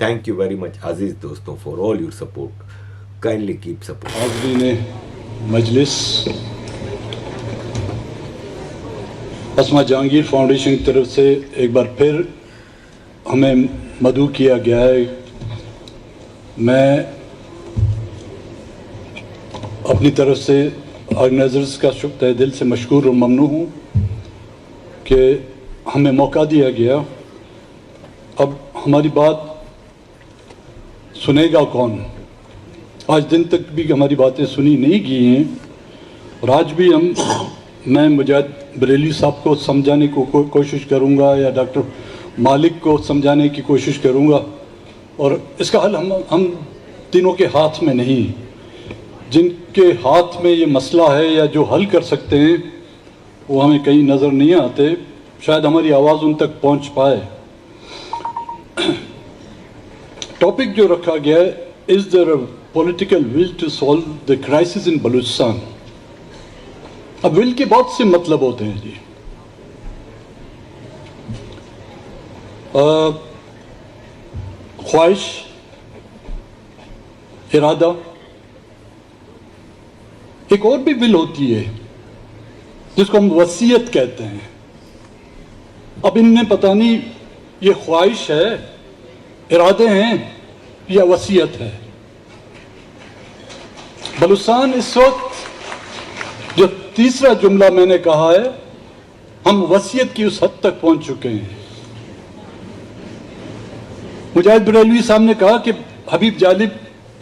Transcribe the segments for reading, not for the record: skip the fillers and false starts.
Thank you very much عزیز دوستوں for all your support. Kindly keep support. حاضرین مجلس، اسما Jahangir foundation کی طرف سے ایک بار پھر ہمیں مدعو کیا گیا ہے. میں اپنی طرف سے آرگنائزرز کا تہ دل سے مشکور اور ممنون ہوں کہ ہمیں موقع دیا گیا. اب ہماری بات سنے گا کون؟ آج دن تک بھی ہماری باتیں سنی نہیں گئی ہیں، اور آج بھی میں مجاہد بریلوی صاحب کو سمجھانے کو کوشش کروں گا، یا ڈاکٹر مالک کو سمجھانے کی کوشش کروں گا، اور اس کا حل ہم تینوں کے ہاتھ میں نہیں. جن کے ہاتھ میں یہ مسئلہ ہے یا جو حل کر سکتے ہیں وہ ہمیں کہیں نظر نہیں آتے، شاید ہماری آواز ان تک پہنچ پائے. ٹاپک جو رکھا گیا ہے، is there a political will to solve the crisis in Balochistan. اب ول کے بہت سے مطلب ہوتے ہیں جی. خواہش، ارادہ. ایک اور بھی ول ہوتی ہے جس کو ہم وصیت کہتے ہیں. اب ان میں پتہ نہیں یہ خواہش ہے، ارادے ہیں، یا وصیت ہے. بلوچستان اس وقت جو تیسرا جملہ میں نے کہا ہے، ہم وصیت کی اس حد تک پہنچ چکے ہیں. مجاہد بریلوی صاحب نے کہا کہ حبیب جالب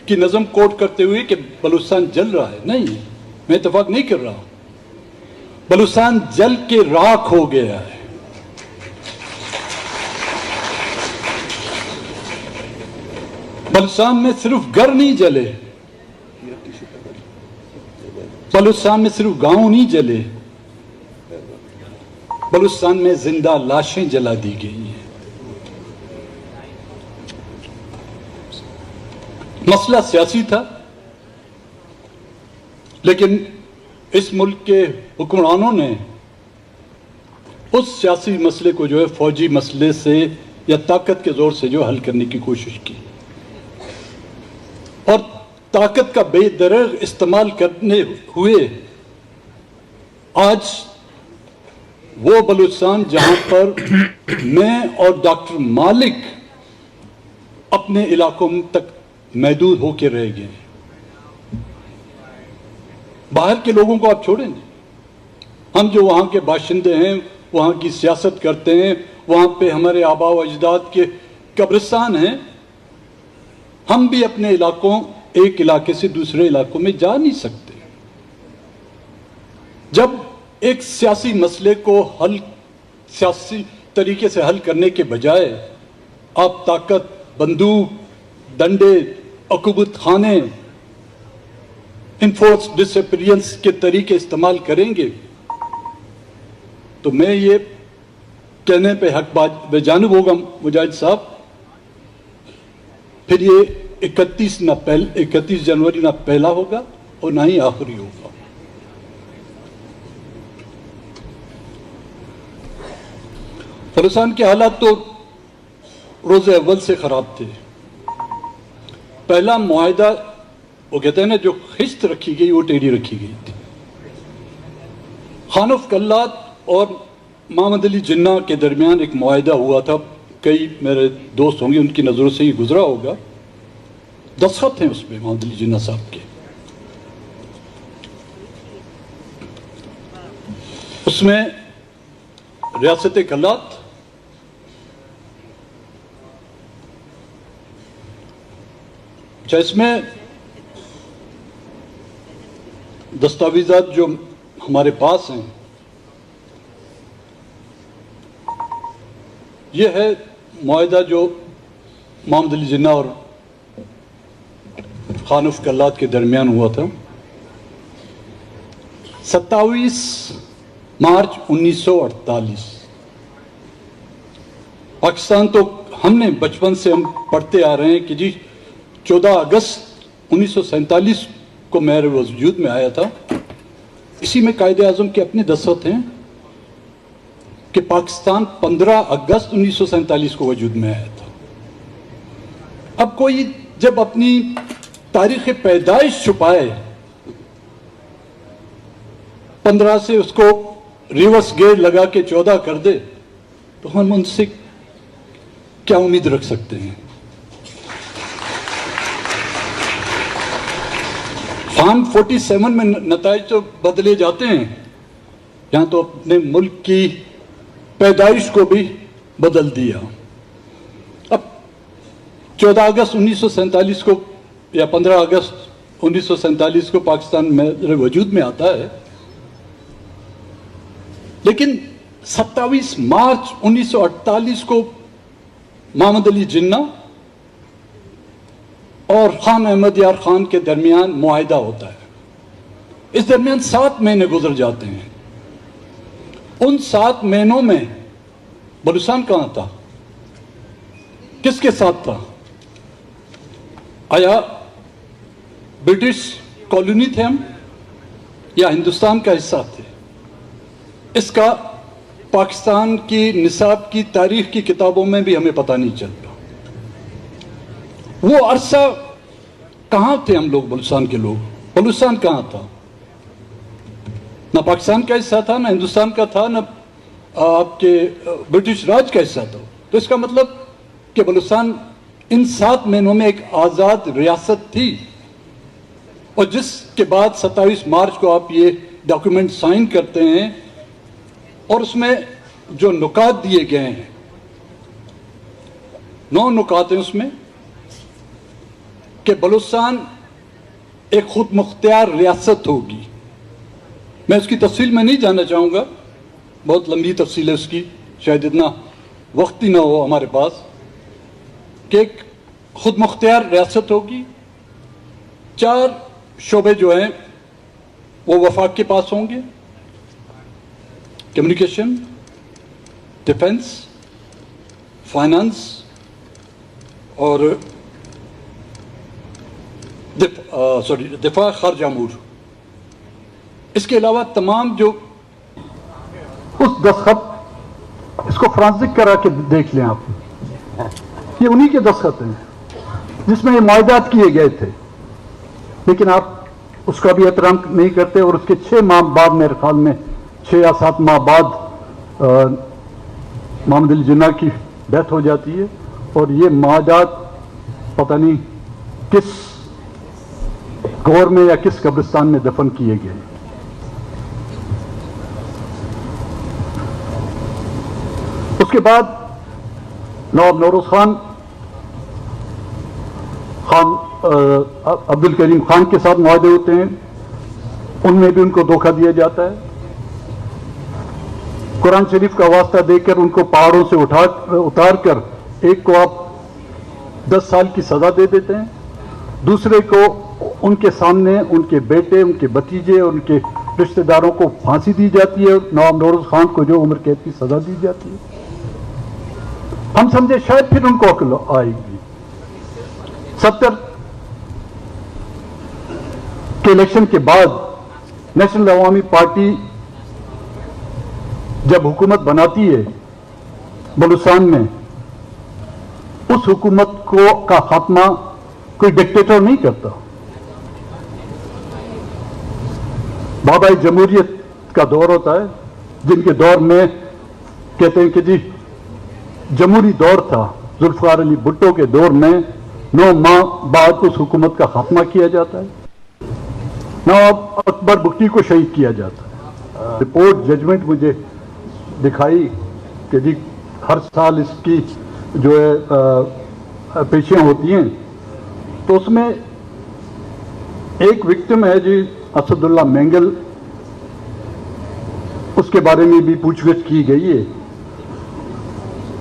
کی نظم کوٹ کرتے ہوئے کہ بلوچستان جل رہا ہے. نہیں، میں اتفاق نہیں کر رہا. بلوچستان جل کے راکھ ہو گیا ہے. بلوچستان میں صرف گھر نہیں جلے، بلوچستان میں صرف گاؤں نہیں جلے، بلوچستان میں زندہ لاشیں جلا دی گئی ہیں. مسئلہ سیاسی تھا، لیکن اس ملک کے حکمرانوں نے اس سیاسی مسئلے کو جو ہے فوجی مسئلے سے یا طاقت کے زور سے جو حل کرنے کی کوشش کی، اور طاقت کا بے دریغ استعمال کرنے ہوئے آج وہ بلوچستان جہاں پر میں اور ڈاکٹر مالک اپنے علاقوں تک محدود ہو کے رہ گئے. باہر کے لوگوں کو آپ چھوڑیں گے، ہم جو وہاں کے باشندے ہیں، وہاں کی سیاست کرتے ہیں، وہاں پہ ہمارے آبا و اجداد کے قبرستان ہیں، ہم بھی اپنے علاقوں، ایک علاقے سے دوسرے علاقوں میں جا نہیں سکتے. جب ایک سیاسی مسئلے کو سیاسی طریقے سے حل کرنے کے بجائے آپ طاقت، بندوق، ڈنڈے، عقوبت خانے، انفورس ڈس اپیرینس کے طریقے استعمال کریں گے تو میں یہ کہنے پہ حق بے جانب ہوگا مجاہد صاحب، پھر یہ 31 جنوری نہ پہلا ہوگا اور نہ ہی آخری ہوگا. بلوچستان کے حالات تو روز اول سے خراب تھے. پہلا معاہدہ، وہ کہتے ہیں نا، جو خشت رکھی گئی وہ ٹیڑھی رکھی گئی تھی. خانف کلات اور محمد علی جناح کے درمیان ایک معاہدہ ہوا تھا. کئی میرے دوست ہوں گے، ان کی نظروں سے یہ گزرا ہوگا. دستخط ہیں اس میں محمد علی جناح صاحب کے. اس میں ریاست کلات، اس میں دستاویزات جو ہمارے پاس ہیں، یہ ہے معاہدہ جو محمد علی جناح اور خانف کلات کے درمیان ہوا تھا 27 مارچ 1948. پاکستان تو ہم نے بچپن سے ہم پڑھتے آ رہے ہیں کہ جی 14 اگست 1947 کو میرے وجود میں آیا تھا. اسی میں قائد اعظم کے اپنے دستخط ہیں کہ پاکستان 15 اگست 1947 کو وجود میں آیا تھا. اب کوئی جب اپنی تاریخ پیدائش چھپائے 15 سے اس کو ریورس گیئر لگا کے 14 کر دے تو ہم ان سے کیا امید رکھ سکتے ہیں؟ فارم 47 میں نتائج تو بدلے جاتے ہیں، یہاں تو اپنے ملک کی پیدائش کو بھی بدل دیا۔ اب 14 اگست 1947 کو یا 15 اگست 1947 کو پاکستان میرے وجود میں آتا ہے، لیکن 27 مارچ 1948 کو محمد علی جناح اور خان احمد یار خان کے درمیان معاہدہ ہوتا ہے۔ اس درمیان 7 مہینے گزر جاتے ہیں۔ ان 7 مہینوں میں بلوچستان کہاں تھا؟ کس کے ساتھ تھا؟ آیا برٹش کالونی تھے ہم یا ہندوستان کا حصہ تھے؟ اس کا پاکستان کی نصاب کی تاریخ کی کتابوں میں بھی ہمیں پتہ نہیں چلتا۔ وہ عرصہ کہاں تھے ہم لوگ، بلوچستان کے لوگ؟ بلوچستان کہاں تھا؟ نہ پاکستان کا حصہ تھا، نہ ہندوستان کا تھا، نہ آپ کے برٹش راج کا حصہ تھا۔ تو اس کا مطلب کہ بلوچستان ان 7 مہینوں میں ایک آزاد ریاست تھی، اور جس کے بعد 27 مارچ کو آپ یہ ڈاکیومنٹ سائن کرتے ہیں اور اس میں جو نکات دیے گئے ہیں 9 نکات ہیں اس میں کہ بلوچستان ایک خود مختار ریاست ہوگی۔ میں اس کی تفصیل میں نہیں جانا چاہوں گا، بہت لمبی تفصیل ہے اس کی، شاید اتنا وقت ہی نہ ہو ہمارے پاس، کہ ایک خود مختار ریاست ہوگی۔ 4 شعبے جو ہیں وہ وفاق کے پاس ہوں گے: کمیونیکیشن، ڈیفنس، فائنانس اور دفاع خارجہ امور۔ اس کے علاوہ تمام جو اس دستخط، اس کو فرانسک کرا کے دیکھ لیں آپ، یہ انہی کے دستخط ہیں جس میں یہ معاہدات کیے گئے تھے، لیکن آپ اس کا بھی احترام نہیں کرتے، اور اس کے 6 ماہ بعد میرے خیال میں 6 یا 7 ماہ بعد محمد علی جناح کی ڈیتھ ہو جاتی ہے، اور یہ معاہدات پتہ نہیں کس غور میں یا کس قبرستان میں دفن کیے گئے۔ اس کے بعد نواب نوروز خان عبد الکریم خان کے ساتھ معاہدے ہوتے ہیں، ان میں بھی ان کو دھوکہ دیا جاتا ہے۔ قرآن شریف کا واسطہ دے کر ان کو پہاڑوں سے اتار کر ایک کو آپ 10 سال کی سزا دے دیتے ہیں، دوسرے کو ان کے سامنے ان کے بیٹے، ان کے بھتیجے اور ان کے رشتہ داروں کو پھانسی دی جاتی ہے، نواب نوروز خان کو جو عمر قید کی سزا دی جاتی ہے۔ ہم سمجھے شاید پھر ان کو عقل آئے گی۔ 70 کے الیکشن کے بعد نیشنل عوامی پارٹی جب حکومت بناتی ہے بلوچستان میں، اس حکومت کا خاتمہ کوئی ڈکٹیٹر نہیں کرتا۔ بابا جمہوریت کا دور ہوتا ہے، جن کے دور میں کہتے ہیں کہ جی جمہوری دور تھا، ذوالفقار علی بھٹو کے دور میں 9 ماہ بعد اس حکومت کا خاتمہ کیا جاتا ہے، نواب اکبر بگٹی کو شہید کیا جاتا ہے۔ رپورٹ ججمنٹ مجھے دکھائی کہ جی ہر سال اس کی جو ہے پیشیاں ہوتی ہیں، تو اس میں ایک وکٹم ہے جی اسد اللہ مینگل، اس کے بارے میں بھی پوچھ گچھ کی گئی ہے۔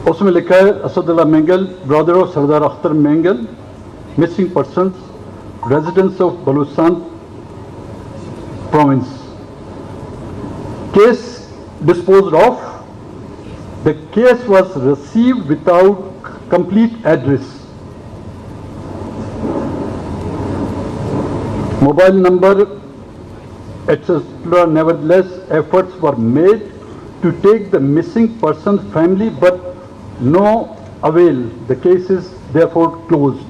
اس میں لکھا ہے Asadullah Mengal brother of Sardar Akhtar Mengal, missing persons, residence of Balochistan province, case disposed of. The case was received without complete address, mobile number, etc. Nevertheless, efforts were made to take the missing person's family, but no avail. The case is therefore closed.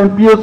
MPS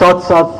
7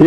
A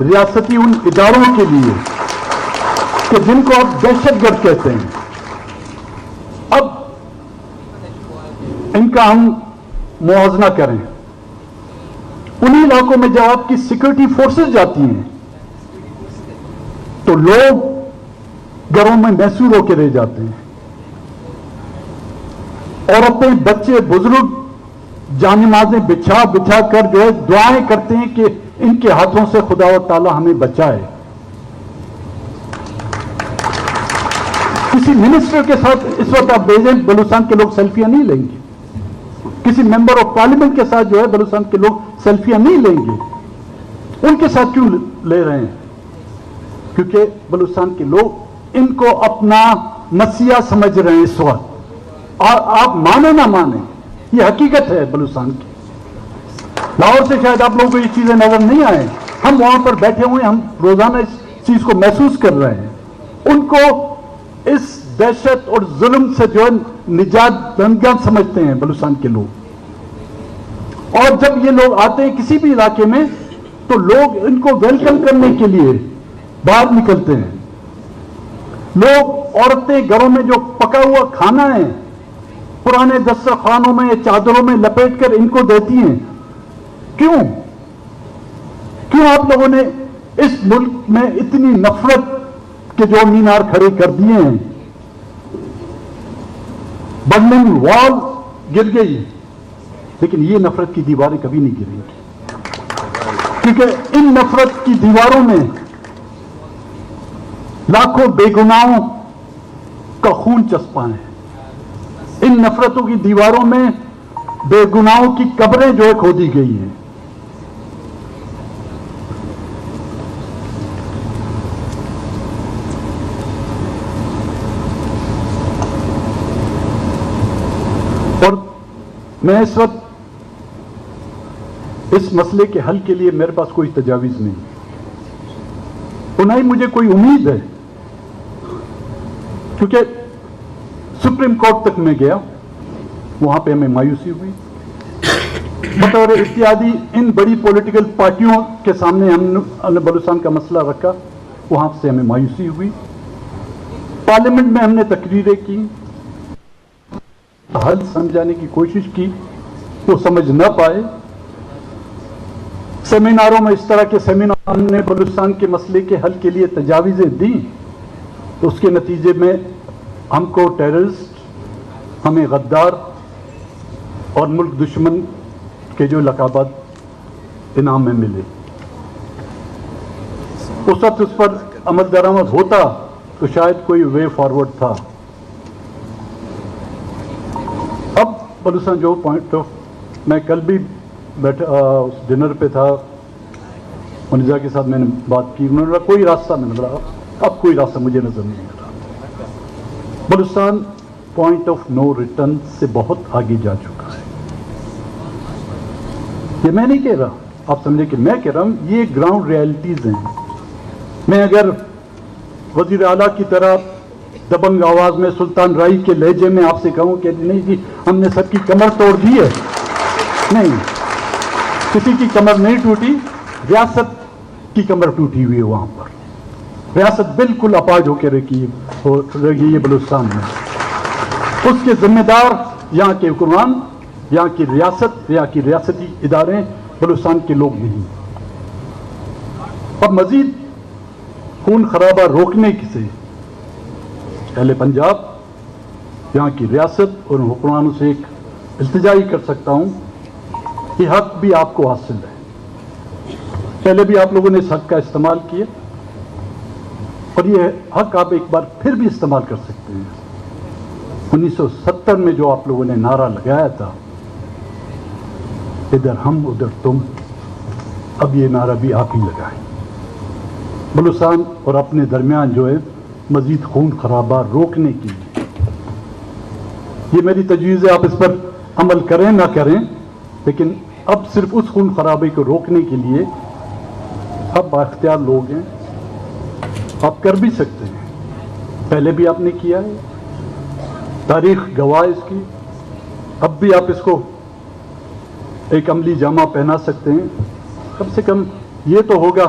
ریاستی ان اداروں کے لیے کہ جن کو آپ دہشت گرد کہتے ہیں، اب ان کا ہم موازنہ کریں. انہی علاقوں میں جب آپ کی سیکورٹی فورسز جاتی ہیں تو لوگ گھروں میں محصور ہو کے رہ جاتے ہیں، اور اپنے بچے بزرگ جان نمازیں بچھا بچھا کر جو ہے دعائیں کرتے ہیں کہ ان کے ہاتھوں سے خدا و تعالی ہمیں بچائے. کسی منسٹر کے ساتھ اس وقت آپ بھیجیں، بلوچستان کے لوگ سیلفیاں نہیں لیں گے. کسی ممبر آف پارلیمنٹ کے ساتھ جو ہے بلوچستان کے لوگ سیلفیاں نہیں لیں گے. ان کے ساتھ کیوں لے رہے ہیں؟ کیونکہ بلوچستان کے لوگ ان کو اپنا مسیحا سمجھ رہے ہیں اس وقت. اور آپ مانیں نہ مانیں، یہ حقیقت ہے بلوچستان کی. لاہور سے شاید آپ لوگوں کو یہ چیزیں نظر نہیں آئیں، ہم وہاں پر بیٹھے ہوئے ہم روزانہ اس چیز کو محسوس کر رہے ہیں. ان کو اس دہشت اور ظلم سے جو ہے نجات دہندگان سمجھتے ہیں بلوچستان کے لوگ. اور جب یہ لوگ آتے ہیں کسی بھی علاقے میں تو لوگ ان کو ویلکم کرنے کے لیے باہر نکلتے ہیں. لوگ عورتیں گھروں میں جو پکا ہوا کھانا ہے پرانے دسترخوانوں میں یا چادروں میں لپیٹ کر ان کو دیتی ہیں. کیوں آپ لوگوں نے اس ملک میں اتنی نفرت کے جو مینار کھڑے کر دیے ہیں؟ برلن وال گر گئی لیکن یہ نفرت کی دیواریں کبھی نہیں گریں گی، کیونکہ ان نفرت کی دیواروں میں لاکھوں بے گناہوں کا خون چسپاں ہے. ان نفرتوں کی دیواروں میں بے گناہوں کی قبریں جو ہے کھودی گئی ہیں. اور میں اس وقت اس مسئلے کے حل کے لیے میرے پاس کوئی تجاویز نہیں اور نہ ہی مجھے کوئی امید ہے، کیونکہ سپریم کورٹ تک میں گیا، وہاں پہ ہمیں مایوسی ہوئی. بطور اتحادی ان بڑی پولیٹیکل پارٹیوں کے سامنے ہم نے بلوچستان کا مسئلہ رکھا، وہاں سے ہمیں مایوسی ہوئی. پارلیمنٹ میں ہم نے تقریریں کی، حل سمجھانے کی کوشش کی، وہ سمجھ نہ پائے. سیمیناروں میں اس طرح کے سیمینار ہم نے بلوچستان کے مسئلے کے حل کے لیے تجاویزیں دی، تو اس کے نتیجے میں ہم کو ٹیررسٹ، ہمیں غدار اور ملک دشمن کے جو لقبات انعام میں ملے. اس وقت اس پر عمل درآمد ہوتا تو شاید کوئی وے فارورڈ تھا. اب بلوچستان جو پوائنٹ آف، میں کل بھی بیٹھا اس ڈنر پہ تھا، منیزا کے ساتھ میں نے بات کی، انہوں نے کوئی راستہ میں نظر آیا، اب کوئی راستہ مجھے نظر نہیں آ رہا. Balochistan point of no return سے بہت آگے جا چکا ہے. یہ میں نہیں کہہ رہا، آپ سمجھے کہ میں کہہ رہا ہوں، یہ گراؤنڈ ریالٹیز ہیں. میں اگر وزیر اعلیٰ کی طرح دبنگ آواز میں سلطان رائی کے لہجے میں آپ سے کہوں کہ نہیں جی ہم نے سب کی کمر توڑ دی ہے، نہیں، کسی کی کمر نہیں ٹوٹی، ریاست کی کمر ٹوٹی ہوئی ہے. وہاں پر ریاست بالکل اپاہج ہو کے رہی ہے بلوچستان میں. اس کے ذمہ دار یہاں کے حکمران، یہاں کی ریاست، یہاں کی ریاستی ادارے، بلوچستان کے لوگ نہیں. اب مزید خون خرابہ روکنے سے اہل پنجاب، یہاں کی ریاست اور حکمرانوں سے ایک التجا ہی کر سکتا ہوں، یہ حق بھی آپ کو حاصل ہے. پہلے بھی آپ لوگوں نے اس حق کا استعمال کیا اور یہ حق آپ ایک بار پھر بھی استعمال کر سکتے ہیں. 1970 میں جو آپ لوگوں نے نعرہ لگایا تھا، ادھر ہم ادھر تم، اب یہ نعرہ بھی آپ ہی لگائیں. بلوچستان اور اپنے درمیان جو ہے مزید خون خرابہ روکنے کی، یہ میری تجویز ہے، آپ اس پر عمل کریں نہ کریں، لیکن اب صرف اس خون خرابے کو روکنے کے لیے اب بااختیار لوگ ہیں، آپ کر بھی سکتے ہیں. پہلے بھی آپ نے کیا ہے، تاریخ گواہ اس کی. اب بھی آپ اس کو ایک عملی جامہ پہنا سکتے ہیں. کم سے کم یہ تو ہوگا